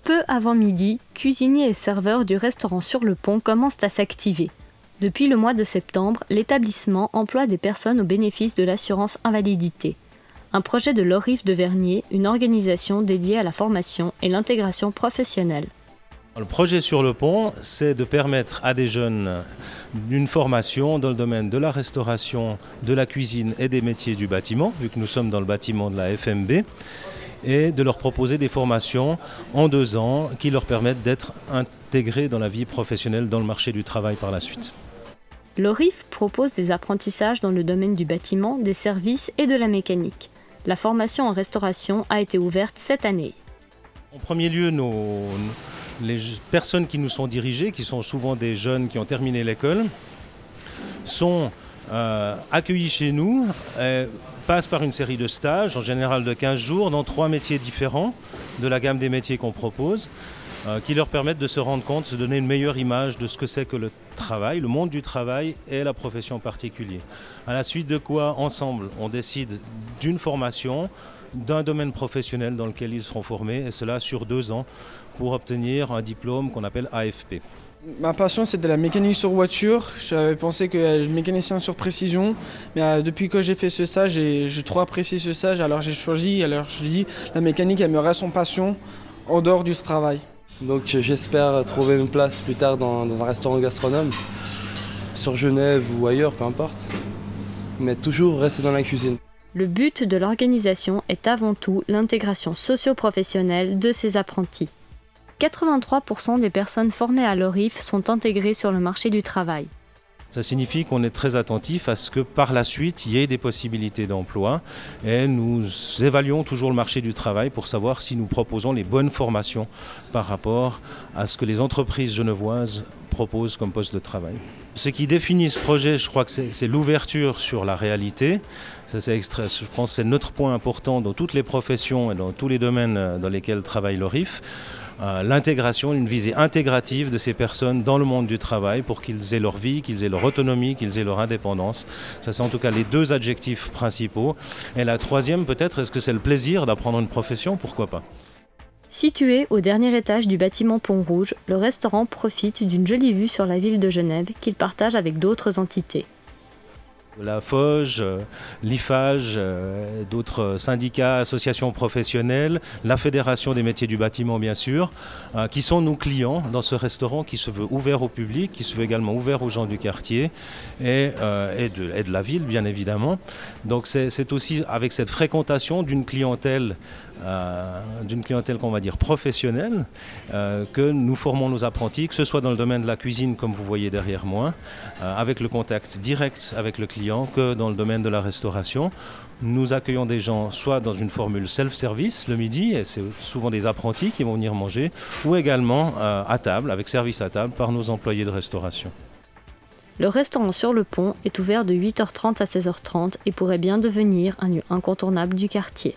Peu avant midi, cuisiniers et serveurs du restaurant Sur le Pont commencent à s'activer. Depuis le mois de septembre, l'établissement emploie des personnes au bénéfice de l'assurance invalidité. Un projet de l'ORIF de Vernier, une organisation dédiée à la formation et l'intégration professionnelle. Le projet Sur le Pont, c'est de permettre à des jeunes une formation dans le domaine de la restauration, de la cuisine et des métiers du bâtiment, vu que nous sommes dans le bâtiment de la FMB, et de leur proposer des formations en 2 ans qui leur permettent d'être intégrés dans la vie professionnelle, dans le marché du travail par la suite. L'ORIF propose des apprentissages dans le domaine du bâtiment, des services et de la mécanique. La formation en restauration a été ouverte cette année. En premier lieu, les personnes qui nous sont dirigées, qui sont souvent des jeunes qui ont terminé l'école, sont accueillis chez nous, passent par une série de stages, en général de 15 jours, dans 3 métiers différents de la gamme des métiers qu'on propose, qui leur permettent de se rendre compte, de se donner une meilleure image de ce que c'est que le travail, le monde du travail et la profession en particulier. À la suite de quoi, ensemble, on décide d'une formation, d'un domaine professionnel dans lequel ils seront formés, et cela sur 2 ans, pour obtenir un diplôme qu'on appelle AFP. Ma passion, c'était la mécanique sur voiture. J'avais pensé que le mécanicien sur précision, mais depuis que j'ai fait ce stage, j'ai trop apprécié ce stage, alors j'ai choisi, j'ai dit la mécanique, elle me reste en passion en dehors du travail. Donc j'espère trouver une place plus tard dans un restaurant gastronome, sur Genève ou ailleurs, peu importe, mais toujours rester dans la cuisine. Le but de l'organisation est avant tout l'intégration socio-professionnelle de ces apprentis. 83% des personnes formées à l'ORIF sont intégrées sur le marché du travail. Ça signifie qu'on est très attentif à ce que par la suite, il y ait des possibilités d'emploi et nous évaluons toujours le marché du travail pour savoir si nous proposons les bonnes formations par rapport à ce que les entreprises genevoises proposent comme poste de travail. Ce qui définit ce projet, je crois que c'est l'ouverture sur la réalité. Ça, je pense que c'est notre point important dans toutes les professions et dans tous les domaines dans lesquels travaille l'ORIF. L'intégration, une visée intégrative de ces personnes dans le monde du travail pour qu'ils aient leur vie, qu'ils aient leur autonomie, qu'ils aient leur indépendance. Ça, c'est en tout cas les 2 adjectifs principaux. Et la troisième, peut-être, est-ce que c'est le plaisir d'apprendre une profession? Pourquoi pas? Situé au dernier étage du bâtiment Pont-Rouge, le restaurant profite d'une jolie vue sur la ville de Genève qu'il partage avec d'autres entités. La FOGE, l'IFAGE, d'autres syndicats, associations professionnelles, la Fédération des métiers du bâtiment bien sûr, qui sont nos clients dans ce restaurant qui se veut ouvert au public, qui se veut également ouvert aux gens du quartier et de la ville bien évidemment. Donc c'est aussi avec cette fréquentation d'une clientèle qu'on va dire professionnelle que nous formons nos apprentis, que ce soit dans le domaine de la cuisine comme vous voyez derrière moi, avec le contact direct avec le client, que dans le domaine de la restauration. Nous accueillons des gens soit dans une formule self-service le midi, et c'est souvent des apprentis qui vont venir manger, ou également à table, avec service à table par nos employés de restauration. Le restaurant Sur le Pont est ouvert de 8h30 à 16h30 et pourrait bien devenir un lieu incontournable du quartier.